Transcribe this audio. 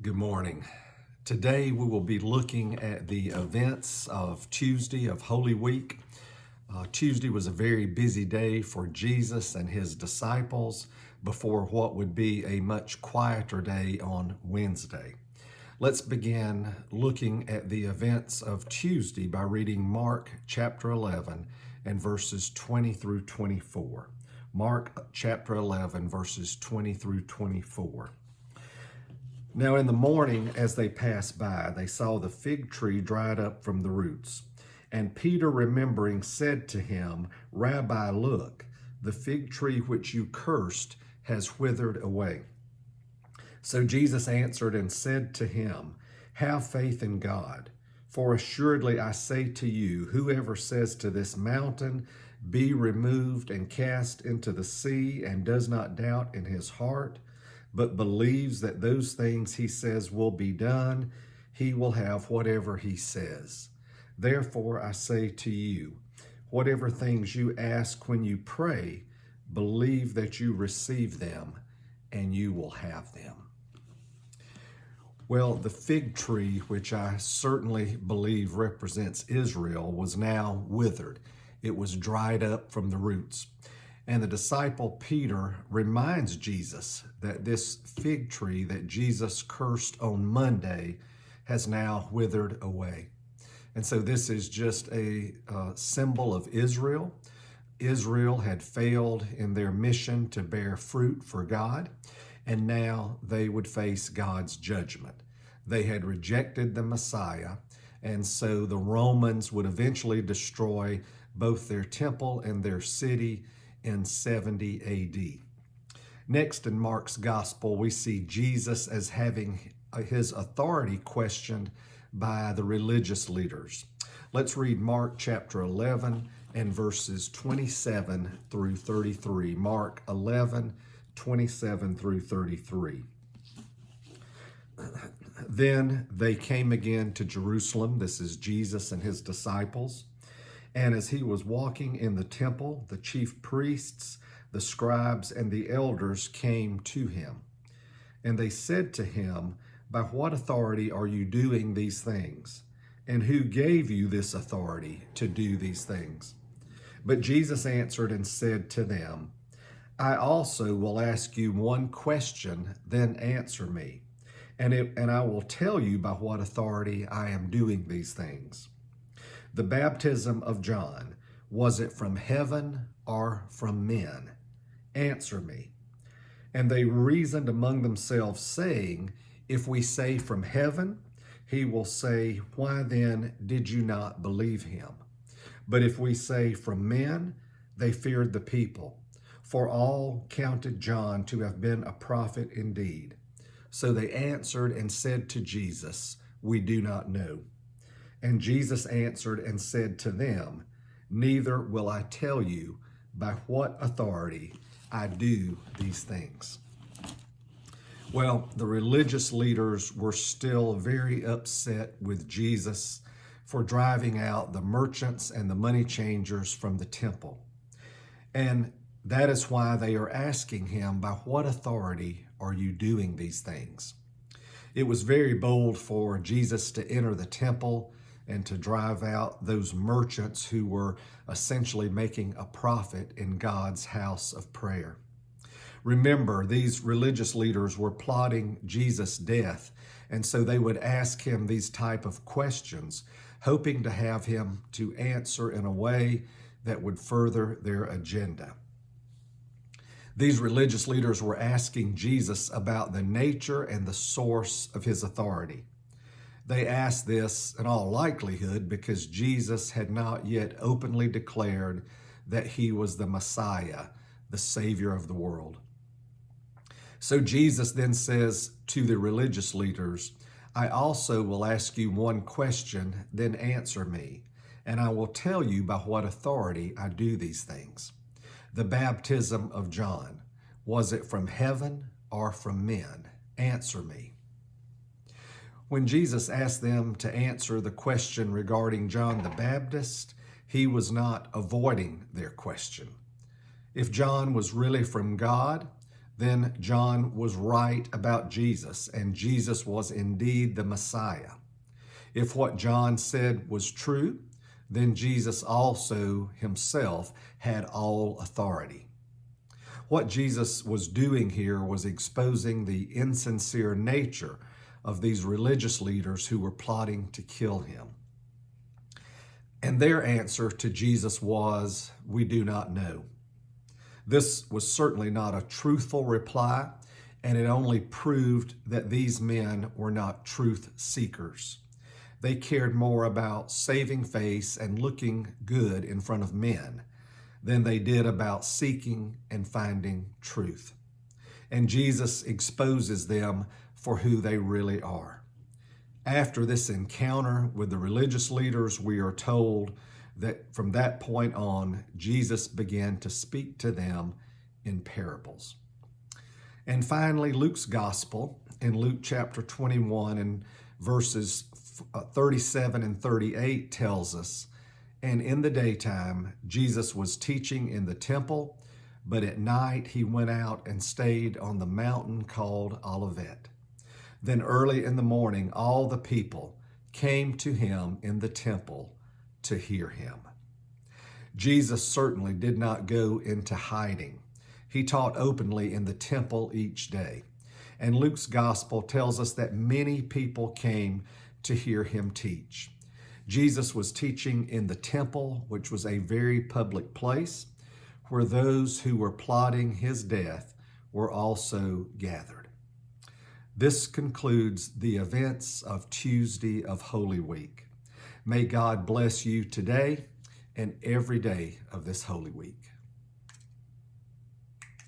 Good morning. Today we will be looking at the events of Tuesday of Holy Week. Tuesday was a very busy day for Jesus and his disciples before what would be a much quieter day on Wednesday. Let's begin looking at the events of Tuesday by reading Mark chapter 11 and verses 20 through 24. Mark chapter 11 verses 20 through 24. Now in the morning, as they passed by, they saw the fig tree dried up from the roots. And Peter, remembering, said to him, Rabbi, look, the fig tree which you cursed has withered away. So Jesus answered and said to him, Have faith in God. For assuredly I say to you, whoever says to this mountain, Be removed and cast into the sea, and does not doubt in his heart, but believes that those things he says will be done, he will have whatever he says. Therefore I say to you, whatever things you ask when you pray, believe that you receive them, and you will have them. Well, the fig tree, which I certainly believe represents Israel, was now withered. It was dried up from the roots. And the disciple Peter reminds Jesus that this fig tree that Jesus cursed on Monday has now withered away. And so this is just a symbol of Israel. Israel had failed in their mission to bear fruit for God, and now they would face God's judgment. They had rejected the Messiah, and so the Romans would eventually destroy both their temple and their city in 70 AD. Next, in Mark's gospel, we see Jesus as having his authority questioned by the religious leaders. Let's read Mark chapter 11 and verses 27 through 33. Mark 11, 27 through 33. Then they came again to Jerusalem. This is Jesus and his disciples. And as he was walking in the temple, the chief priests, the scribes, and the elders came to him. And they said to him, By what authority are you doing these things? And who gave you this authority to do these things? But Jesus answered and said to them, I also will ask you one question, then answer me. And I will tell you by what authority I am doing these things. The baptism of John, was it from heaven or from men? Answer me. And they reasoned among themselves, saying, If we say from heaven, he will say, Why then did you not believe him? But if we say from men, they feared the people, for all counted John to have been a prophet indeed. So they answered and said to Jesus, We do not know. And Jesus answered and said to them, Neither will I tell you by what authority I do these things. Well, the religious leaders were still very upset with Jesus for driving out the merchants and the money changers from the temple. And that is why they are asking him, By what authority are you doing these things? It was very bold for Jesus to enter the temple and to drive out those merchants who were essentially making a profit in God's house of prayer. Remember, these religious leaders were plotting Jesus' death, and so they would ask him these type of questions, hoping to have him to answer in a way that would further their agenda. These religious leaders were asking Jesus about the nature and the source of his authority. They asked this in all likelihood because Jesus had not yet openly declared that he was the Messiah, the Savior of the world. So Jesus then says to the religious leaders, I also will ask you one question, then answer me, and I will tell you by what authority I do these things. The baptism of John, was it from heaven or from men? Answer me. When Jesus asked them to answer the question regarding John the Baptist, he was not avoiding their question. If John was really from God, then John was right about Jesus, and Jesus was indeed the Messiah. If what John said was true, then Jesus also himself had all authority. What Jesus was doing here was exposing the insincere nature of these religious leaders who were plotting to kill him. And their answer to Jesus was, "We do not know." This was certainly not a truthful reply, and it only proved that these men were not truth seekers. They cared more about saving face and looking good in front of men than they did about seeking and finding truth. And Jesus exposes them for who they really are. After this encounter with the religious leaders, we are told that from that point on, Jesus began to speak to them in parables. And finally, Luke's gospel in Luke chapter 21 and verses 37 and 38 tells us, "And in the daytime, Jesus was teaching in the temple, but at night he went out and stayed on the mountain called Olivet. Then early in the morning, all the people came to him in the temple to hear him." Jesus certainly did not go into hiding. He taught openly in the temple each day. And Luke's gospel tells us that many people came to hear him teach. Jesus was teaching in the temple, which was a very public place, where those who were plotting his death were also gathered. This concludes the events of Tuesday of Holy Week. May God bless you today and every day of this Holy Week.